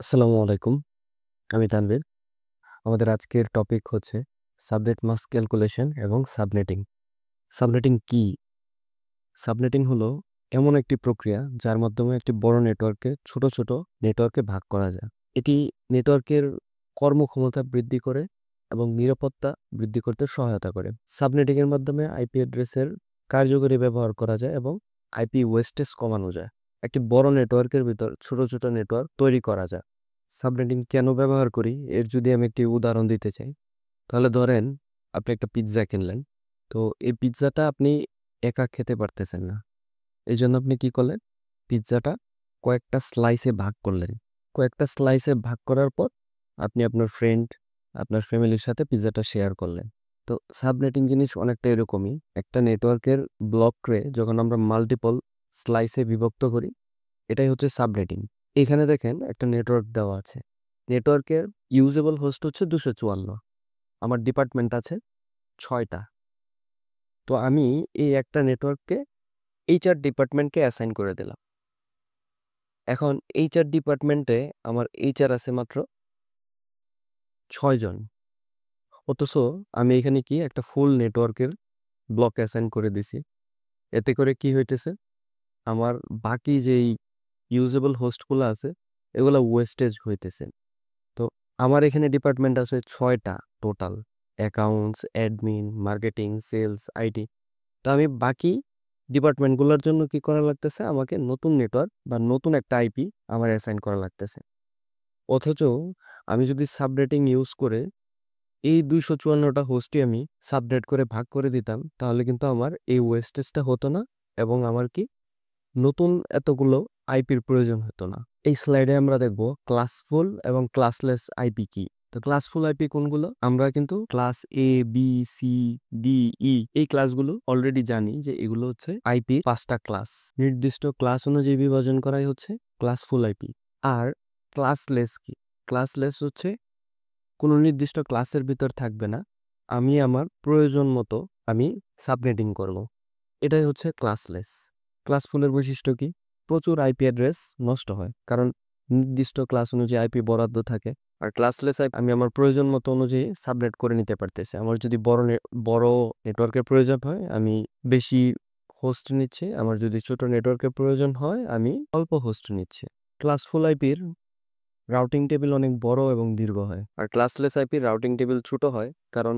আসসালামু আলাইকুম। আমি তানভীর। আমাদের আজকের টপিক হচ্ছে সাবনেট মাস্ক ক্যালকুলেশন এবং সাবনেটিং। সাবনেটিং কি? সাবনেটিং হলো এমন একটি প্রক্রিয়া যার মাধ্যমে একটি বড় নেটওয়ার্ককে ছোট ছোট নেটওয়ার্কে ভাগ করা যায়। এটি নেটওয়ার্কের কর্মক্ষমতা বৃদ্ধি করে এবং নিরাপত্তা বৃদ্ধি করতে সহায়তা করে। সাবনেটিংয়ের মাধ্যমে আইপি অ্যাড্রেসের কার্যকরী ব্যবহার করা যায় এবং আইপি ওয়েস্টেজ কমানো যায়। একটি বড় নেটওয়ার্কের ভিতর ছোট ছোট নেটওয়ার্ক তৈরি করা যায়। সাবনেটিং কেন ব্যবহার করি এর যদি আমি একটি উদাহরণ দিতে চাই, তাহলে ধরেন আপনি একটা পিৎজা কিনলেন। তো এই পিৎজাটা আপনি একা খেতে পারতেছেন না, এই জন্য আপনি কি করলেন? পিৎজাটা কয়েকটা স্লাইসে ভাগ করলেন। কয়েকটা স্লাইসে ভাগ করার পর আপনি আপনার ফ্রেন্ড, আপনার ফ্যামিলির সাথে পিৎজাটা শেয়ার করলেন। তো সাবনেটিং জিনিস অনেকটা এরকমই। একটা নেটওয়ার্কের ব্লককে যখন আমরা মাল্টিপল স্লাইসে বিভক্ত করি, এটাই হচ্ছে সাবনেটিং। এখানে দেখেন একটা নেটওয়ার্ক দেওয়া আছে। নেটওয়ার্কের ইউজেবল হোস্ট হচ্ছে 254। আমার ডিপার্টমেন্ট আছে 6টা। তো আমি এই একটা নেটওয়ার্ককে এইচআর ডিপার্টমেন্টকে অ্যাসাইন করে দিলাম। এখন এইচআর ডিপার্টমেন্টে আমার এইচআর আছে মাত্র 6 জন। অথচ আমি এখানে কি একটা ফুল নেটওয়ার্কের ব্লক অ্যাসাইন করে দিছি। এতে করে কি হইতেছে, আমার বাকি যেই ইউজেবল হোস্টগুলো আছে এগুলো ওয়েস্টেজ হইতেছে। তো আমার এখানে ডিপার্টমেন্ট আছে 6টা total: accounts, admin, marketing, sales, IT. তো আমি বাকি ডিপার্টমেন্টগুলোর জন্য কি করা লাগতেছে, আমাকে নতুন নেটওয়ার্ক বা নতুন একটা আইপি আমার অ্যাসাইন করা লাগতেছে। অথচ আমি যদি সাবনেটিং ইউজ করে এই 254টা হোস্টই আমি সাবনেট করে ভাগ করে দিতাম, তাহলে কিন্তু আমার এই ওয়েস্টেজটা হতো না এবং আমার কি নতুন এতগুলো আইপির প্রয়োজন হতো না। এই স্লাইডে আমরা দেখব ক্লাসফুল এবং ক্লাসলেস আইপি কি। তো ক্লাসফুল আইপি কোনগুলো? আমরা কিন্তু ক্লাস এ, বি, সি, ডি, ই এই ক্লাসগুলো অলরেডি জানি যে এগুলো হচ্ছে আইপি 5টা ক্লাস। নির্দিষ্ট ক্লাস অনুযায়ী বিভাজন করাই হচ্ছে ক্লাসফুল আইপি। আর ক্লাসলেস কি? ক্লাসলেস হচ্ছে কোনো নির্দিষ্ট ক্লাসের ভিতর থাকবে না, আমি আমার প্রয়োজন মতো আমি সাবনেটিং করব। এটাই হচ্ছে ক্লাসলেস। ক্লাসফুলের বৈশিষ্ট্য কি? প্রচুর আইপি অ্যাড্রেস নষ্ট হয়, কারণ নির্দিষ্ট ক্লাস অনুযায়ী আইপি বরাদ্দ থাকে। আর ক্লাসলেস আইপি আমি আমার প্রয়োজন মতো অনুযায়ী সাবনেট করে নিতে পারতেছি। আমার যদি বড় নেটওয়ার্কের প্রয়োজন হয় আমি বেশি হোস্ট নিচ্ছি, আমার যদি ছোট নেটওয়ার্কের প্রয়োজন হয় আমি অল্প হোস্ট নিচ্ছি। ক্লাসফুল আইপির রাউটিং টেবিল অনেক বড় এবং দীর্ঘ হয়, আর ক্লাসলেস আইপির রাউটিং টেবিল ছোট হয়। কারণ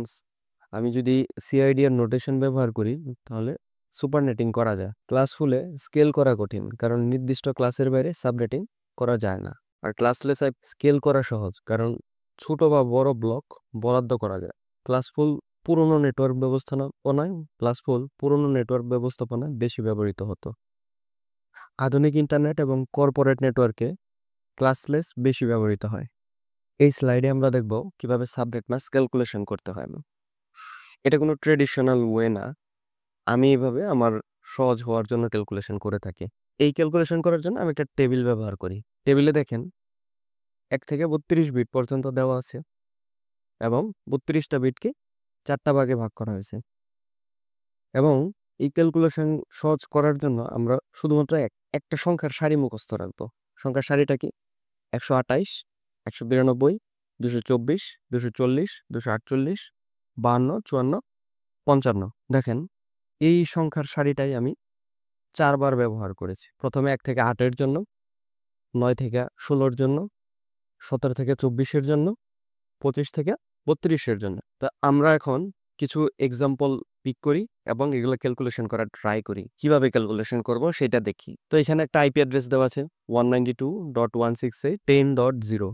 আমি যদি সিআইডি এর নোটেশন ব্যবহার করি তাহলে সুপারনেটিং করা যায়। ক্লাসফুলে স্কেল করা কঠিন, কারণ নির্দিষ্ট ক্লাসের বাইরে সাবনেটিং করা যায় না। আর ক্লাসলেস আইপি স্কেল করা সহজ, কারণ ছোট বা বড় ব্লক বরাদ্দ করা যায়। ক্লাসফুল পুরনো নেটওয়ার্ক ব্যবস্থাপনায় পুরনো নেটওয়ার্ক ব্যবস্থাপনায় বেশি ব্যবহৃত হতো। আধুনিক ইন্টারনেট এবং কর্পোরেট নেটওয়ার্কে ক্লাসলেস বেশি ব্যবহৃত হয়। এই স্লাইডে আমরা দেখব কিভাবে সাবনেট মাস্ক ক্যালকুলেশন করতে হয়। এটা কোনো ট্রেডিশনাল ওয়ে না, আমি এইভাবে আমার সহজ হওয়ার জন্য ক্যালকুলেশন করে থাকি। এই ক্যালকুলেশন করার জন্য আমি একটা টেবিল ব্যবহার করি। টেবিলে দেখেন 1 থেকে 32 বিট পর্যন্ত দেওয়া আছে এবং 32টা বিটকে 4টা ভাগে ভাগ করা হয়েছে। এবং এই ক্যালকুলেশন সহজ করার জন্য আমরা শুধুমাত্র একটা সংখ্যার সারি মুখস্থ রাখবো। সংখ্যার সারিটা কি? 128, 192, 224, 240, 248, 52, 54, 55। দেখেন এই সংখ্যার সারিটাই আমি 4বার ব্যবহার করেছি। প্রথমে 1 থেকে 8-এর জন্য, 9 থেকে 16-এর জন্য, 17 থেকে 24-এর জন্য, 25 থেকে 32-এর জন্য। তা আমরা এখন কিছু এক্সাম্পল পিক করি এবং এগুলো ক্যালকুলেশন করার ট্রাই করি। কিভাবে ক্যালকুলেশন করব সেটা দেখি। তো এখানে একটা আইপি অ্যাড্রেস দেওয়া আছে 192.168.10.0,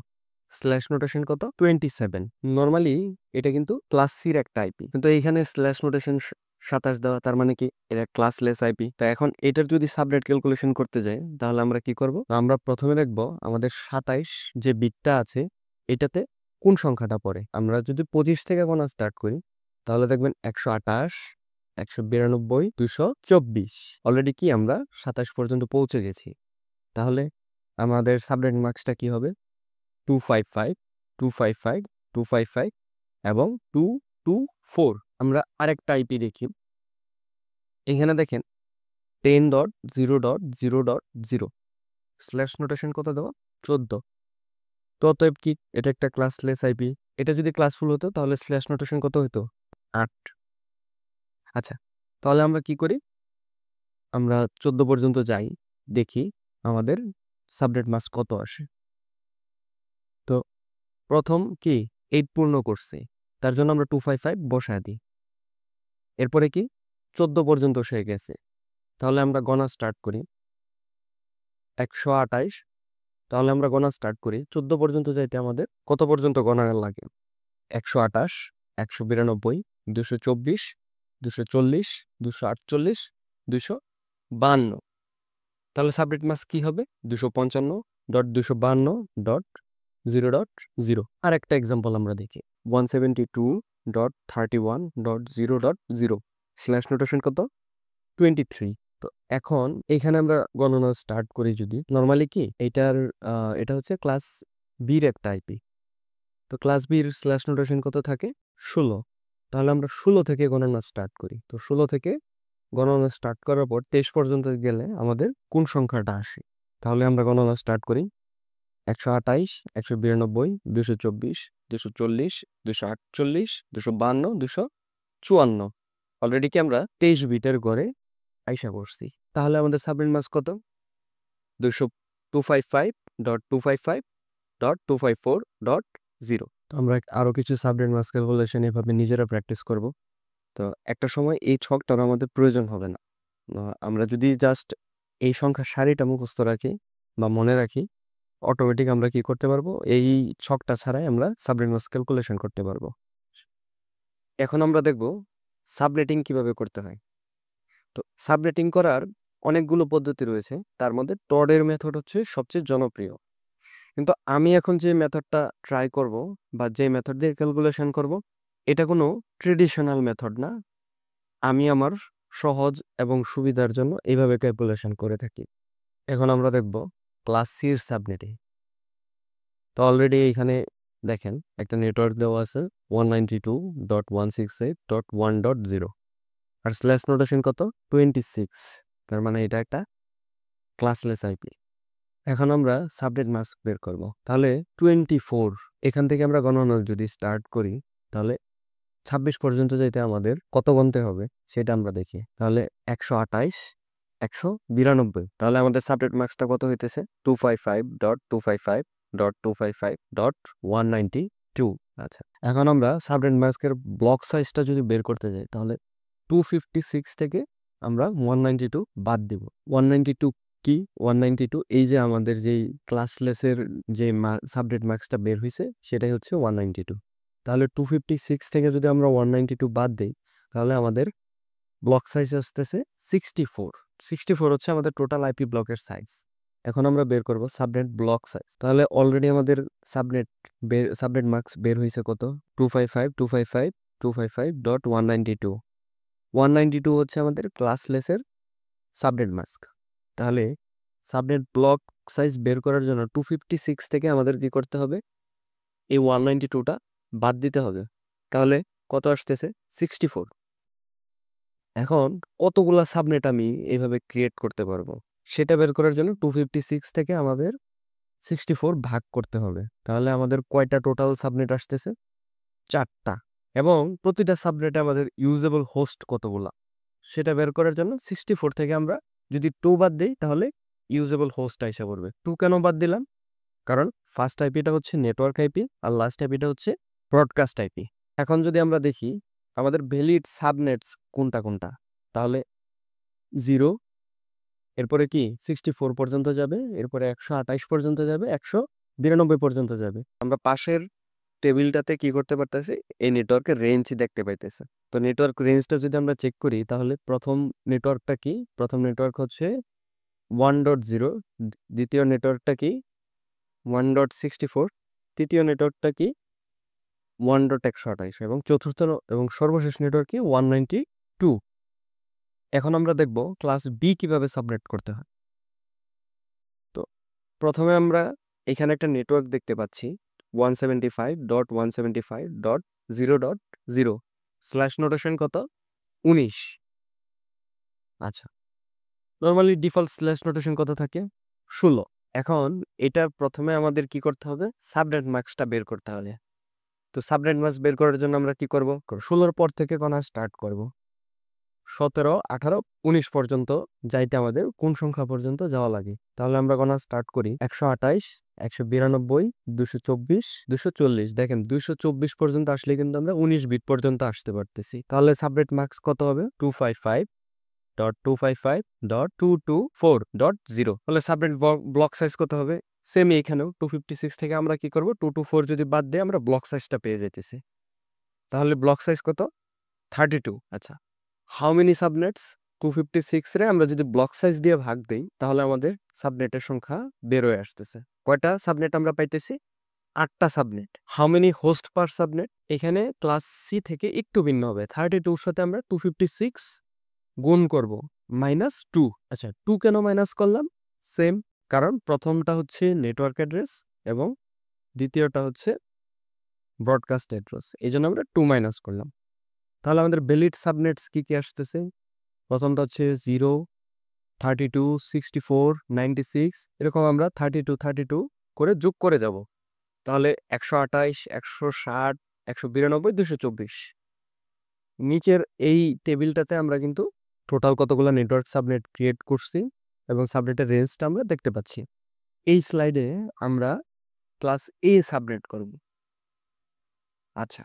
স্ল্যাশ নোটেশন কত? 27। নর্মালি এটা কিন্তু ক্লাস সির একটা আইপি, কিন্তু এইখানে স্ল্যাশ নোটেশন 27 দেওয়া, তার মানে কি এটা ক্লাসলেস আইপি। তা এখন এটার যদি সাবনেট ক্যালকুলেশন করতে যাই তাহলে আমরা কি করব? আমরা প্রথমে দেখব আমাদের 27 যে বিটটা আছে এটাতে কোন সংখ্যাটা পড়ে। আমরা যদি 25 থেকে গোনা স্টার্ট করি তাহলে দেখবেন 128, 192, 224। অলরেডি কি আমরা 27 পর্যন্ত পৌঁছে গেছি। তাহলে আমাদের সাবনেট মার্কসটা কি হবে? 255, 255, 255 এবং 224। আমরা আরেকটা আইপি দেখি। এখানে দেখেন 10.0.0.0 স্ল্যাশ নোটেশন কত দেওয়া? 14। তো অতএব কি এটা একটা ক্লাসলেস আইপি। এটা যদি ক্লাসফুল হতো তাহলে স্ল্যাশ নোটেশন কত হতো? 8। আচ্ছা, তাহলে আমরা কি করি, আমরা 14 পর্যন্ত যাই, দেখি আমাদের সাবনেট মাস্ক কত আসে। তো প্রথম কি 8 পূর্ণ করছে, তার জন্য আমরা 255 বসায় দিই। এরপরে কি 14 পর্যন্ত সে গেছে, তাহলে আমরা গণা স্টার্ট করি 128। তাহলে আমরা গণা স্টার্ট করি 14 পর্যন্ত যাইতে আমাদের কত পর্যন্ত গণা লাগে? 128, 192, 224, 240, 248, 252। তাহলে সাবনেট মাস্ক কি হবে? 255.252.0.0। আর একটা এক্সাম্পল আমরা দেখি 172.31.0.0 স্ল্যাশ নোটেশন কত? 23। তো এখন এখানে আমরা গণনা স্টার্ট করি যদি নর্মালি কি এটা হচ্ছে ক্লাস বির একটা আইপি। তো ক্লাস বির স্ল্যাশ নোটেশন কত থাকে? 16। তাহলে আমরা 16 থেকে গণনা স্টার্ট করি। তো 16 থেকে গণনা স্টার্ট করার পর 23 পর্যন্ত গেলে আমাদের কোন সংখ্যাটা আসে? তাহলে আমরা গণনা স্টার্ট করি 128, 192, 224, 240, 248, 252, 254। অলরেডি কি আমরা 23 বিটের গড়ে আইসা করছি। তাহলে আমাদের সাবনেট মাস্ক কত? 255.255.254.0। তো আমরা আরো কিছু সাবনেট মাস্ক ক্যালকুলেশন এভাবে নিজেরা প্র্যাকটিস করব। তো একটা সময় এই ছকটার আমাদের প্রয়োজন হবে না। আমরা যদি জাস্ট এই সংখ্যার সারিটা মুখস্থ রাখি বা মনে রাখি, অটোমেটিক আমরা কি করতে পারবো, এই ছকটা ছাড়াই আমরা সাবনেট মাস্ক ক্যালকুলেশন করতে পারবো। এখন আমরা দেখব সাবনেটিং কিভাবে করতে হয়। তো সাবনেটিং করার অনেকগুলো পদ্ধতি রয়েছে, তার মধ্যে টডের মেথড হচ্ছে সবচেয়ে জনপ্রিয়। কিন্তু আমি এখন যে মেথডটা ট্রাই করব বা যে মেথড দিয়ে ক্যালকুলেশন করব, এটা কোনো ট্রেডিশনাল মেথড না। আমি আমার সহজ এবং সুবিধার জন্য এইভাবে ক্যালকুলেশন করে থাকি। এখন আমরা দেখব ক্লাস সির সাবনেটিং। তো অলরেডি এইখানে দেখেন একটা নেটওয়ার্ক দেওয়া আছে 192.168.1.0 আর স্ল্যাশ নোটেশন কত? 26। তার মানে এটা একটা ক্লাসলেস আইপি। এখন আমরা সাবনেট মাস্ক বের করব। তাহলে 24 এখান থেকে আমরা গণনা যদি স্টার্ট করি, তাহলে 26 পর্যন্ত যেতে আমাদের কত গণতে হবে সেটা আমরা দেখি। তাহলে 128, 192। তাহলে আমাদের সাবনেট মাস্কটা কত হইতেছে? 255.255.255.192। আচ্ছা, এখন আমরা সাবনেট মাস্কের ব্লক সাইজটা যদি বের করতে যাই, তাহলে 256 থেকে আমরা 192 বাদ দিব। 192 কি? 192 এই যে আমাদের যেই ক্লাসলেসের যে সাবনেট মাস্কটা বের হয়েছে সেটাই হচ্ছে 192। তাহলে 256 থেকে যদি আমরা 192 বাদ দিই, তাহলে আমাদের ব্লক সাইজ আসতেছে 64। 64 হচ্ছে আমাদের টোটাল আইপি ব্লকের সাইজ। এখন আমরা বের করব সাবনেট ব্লক সাইজ। তাহলে অলরেডি আমাদের সাবনেট মাস্ক বের হয়েছে কত? 255.255.192। 192 হচ্ছে আমাদের ক্লাসলেসের সাবনেট মাস্ক। তাহলে সাবনেট ব্লক সাইজ বের করার জন্য 256 থেকে আমাদের কি করতে হবে? এই 192টা বাদ দিতে হবে। তাহলে কত আসতেছে? 64। এখন কতগুলা সাবনেট আমি এইভাবে ক্রিয়েট করতে পারবো সেটা বের করার জন্য 256 থেকে আমাদের 64 ভাগ করতে হবে। তাহলে আমাদের কয়টা টোটাল সাবনেট আসতেছে? 4টা। এবং প্রতিটা সাবনেটে আমাদের ইউজেবল হোস্ট কতগুলা সেটা বের করার জন্য 64 থেকে আমরা যদি 2 বাদ দিই, তাহলে ইউজেবল হোস্ট আইসা পড়বে। 2 কেন বাদ দিলাম? কারণ ফার্স্ট আইপিটা হচ্ছে নেটওয়ার্ক আইপি আর লাস্ট আইপিটা হচ্ছে ব্রডকাস্ট আইপি। এখন যদি আমরা দেখি আমাদের ভ্যালিড সাবনেটস কোনটা কোনটা, তাহলে 0, এরপরে কি 64 পর্যন্ত যাবে, এরপরে 128 পর্যন্ত যাবে, 192 পর্যন্ত যাবে। আমরা পাশের টেবিলটাতে কি করতে পারতেছি? এই নেটওয়ার্কের রেঞ্জ দেখতে পাইতেছে। তো নেটওয়ার্ক রেঞ্জটা যদি আমরা চেক করি, তাহলে প্রথম নেটওয়ার্কটা কি? প্রথম নেটওয়ার্ক হচ্ছে 1.0, দ্বিতীয় নেটওয়ার্কটা কি? 1.64, তৃতীয় নেটওয়ার্কটা কি? 1.128 এবং চতুর্থ এবং সর্বশেষ নেটওয়ার্ক কি? 192। এখন আমরা দেখব ক্লাস বি কিভাবে সাবনেট করতে হয়। তো প্রথমে আমরা এখানে একটা নেটওয়ার্ক দেখতে পাচ্ছি 175.175.0.0 স্ল্যাশ নোটেশন কত? 19। আচ্ছা, নর্মালি ডিফল্ট স্ল্যাশ নোটেশন কত থাকে? 16। এখন এটা প্রথমে আমাদের কি করতে হবে, সাবনেট মাস্কটা বের করতে হবে। তো সাবনেট মাস্ক বের করার জন্য আমরা কি করব, 16 পর থেকে গণা স্টার্ট করব। 17, 18, 19 পর্যন্ত যাইতে আমাদের কোন সংখ্যা পর্যন্ত যাওয়া লাগে। তাহলে আমরা গণা স্টার্ট করি 128, 192, 224, 240। দেখেন 224 পর্যন্ত আসলে কিন্তু আমরা 19 বিট পর্যন্ত আসতে পারতেছি। তাহলে সাবনেট মাস্ক কত হবে, 255.255.224.0। তাহলে সাবনেট ব্লক সাইজ কত হবে, সেম এখানেও 256 থেকে আমরা কি করব, 224 যদি বাদ দিয়ে আমরা ব্লক সাইজটা পেয়ে যেতেছি। তাহলে ব্লক সাইজ কত, 32। আচ্ছা, হাউ মেনি সাবনেটস, 256 রে আমরা যদি ব্লক সাইজ দিয়ে ভাগ দেই তাহলে আমাদের সাবনেটের সংখ্যা বের হয়ে আসতেছে। কয়টা সাবনেট আমরা পাইতেছি, 8টা subnet. How many host per subnet, এখানে ক্লাস সি থেকে একটু ভিন্ন হবে। 32 সাথে আমরা 256 গুণ করব -2। আচ্ছা, 2 কেন মাইনাস করলাম, সেম, কারণ প্রথমটা হচ্ছে নেটওয়ার্ক অ্যাড্রেস এবং দ্বিতীয়টা হচ্ছে ব্রডকাস্ট অ্যাড্রেস, এই জন্য আমরা 2 মাইনাস করলাম। তাহলে আমাদের ভ্যালিড সাবনেটস কি কি আসতেছে, প্রথমটা হচ্ছে 0, 32, 64, 96, এরকম আমরা 32 32 করে যোগ করে যাব। তাহলে 128, 160, 192, 224। নিচের এই টেবিলটাতে আমরা কিন্তু টোটাল কতগুলো নেটওয়ার্ক সাবনেট ক্রিয়েট করছি এবং সাবনেটের রেঞ্জটা আমরা দেখতে পাচ্ছি। এই স্লাইডে আমরা ক্লাস এ সাবনেট করব। আচ্ছা,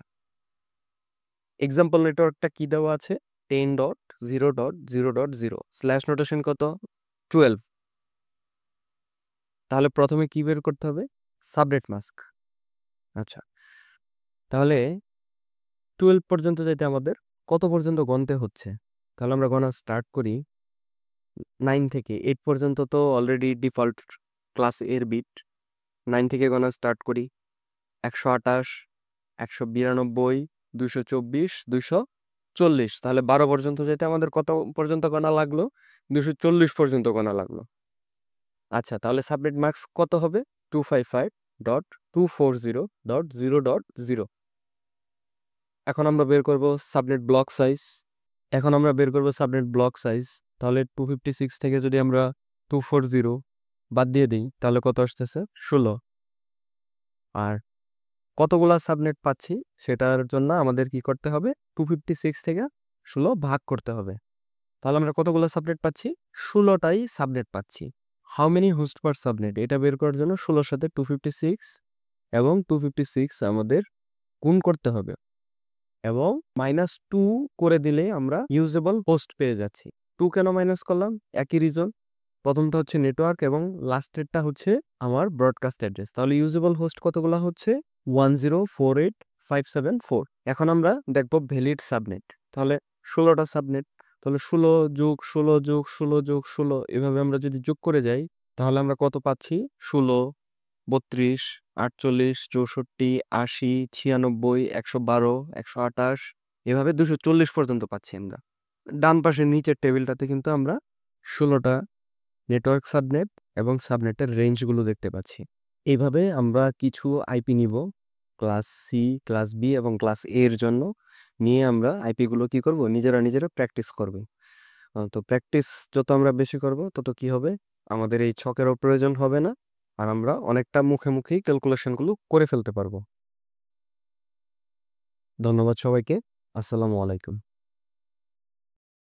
এক্সাম্পল নেটওয়ার্কটা কি দেওয়া আছে, 10.0.0.0 স্ল্যাশ নোটেশন কত, 12। তাহলে প্রথমে কি বের করতে হবে, সাবনেট মাস্ক। আচ্ছা, তাহলে 12 পর্যন্ত যেতে আমাদের কত পর্যন্ত গণতে হচ্ছে, তাহলে আমরা গণা স্টার্ট করি 9 থেকে 8 পর্যন্ত। তো অলরেডি ডিফল্ট ক্লাস এর বিট, 9 থেকে গণা স্টার্ট করি 128, 192, 224, 240। তাহলে 12 পর্যন্ত যেতে আমাদের কত পর্যন্ত গণা লাগলো, 240 পর্যন্ত গণা লাগলো। আচ্ছা, তাহলে সাবনেট মাস্ক কত হবে, 255.240.0.0। এখন আমরা বের করব সাবনেট ব্লক সাইজ। তাহলে 256 থেকে যদি আমরা 240 বাদ দিয়ে দিই তাহলে কত আসতেছে, 16। আর কতগুলা সাবনেট পাচ্ছি সেটার জন্য আমাদের কি করতে হবে, 256 থেকে 16 ভাগ করতে হবে। তাহলে আমরা কতগুলো সাবনেট পাচ্ছি, 16টাই সাবনেট পাচ্ছি। How many host per subnet, এটা বের করার জন্য 16 সাথে 256 এবং 256 আমাদের গুণ করতে হবে এবং -2 করে দিলে আমরা ইউজেবল হোস্ট পেয়ে যাচ্ছি। 2 কেন মাইনাস করলাম, একই রিজন, প্রথমটা হচ্ছে নেটওয়ার্ক এবং লাস্টেরটা হচ্ছে আমার ব্রডকাস্ট অ্যাড্রেস। তাহলে ইউজেবল হোস্ট কতগুলো হচ্ছে, 1048574। এখন আমরা দেখব ভ্যালিড সাবনেট। তাহলে 16টা সাবনেট, তাহলে 16 যোগ 16 যোগ 16 যোগ 16 এভাবে আমরা যদি যোগ করে যাই তাহলে আমরা কত পাচ্ছি, 16, 32, 48, 64, 80, 96, 112, 128, এভাবে 240 পর্যন্ত পাচ্ছি আমরা। ডান পাশের নিচের টেবিলটাতে কিন্তু আমরা 16টা নেটওয়ার্ক সাবনেট এবং সাবনেটের রেঞ্জগুলো দেখতে পাচ্ছি। এইভাবে আমরা কিছু আইপি নিব ক্লাস সি, ক্লাস বি এবং ক্লাস এ এর জন্য, নিয়ে আমরা আইপিগুলো কি করব, নিজেরা প্র্যাকটিস করব। তো প্র্যাকটিস যত আমরা বেশি করব তত কি হবে, আমাদের এই ছকেরও প্রয়োজন হবে না, আর আমরা অনেকটা মুখে মুখেই ক্যালকুলেশনগুলো করে ফেলতে পারবো। ধন্যবাদ সবাইকে, আসসালামু আলাইকুম।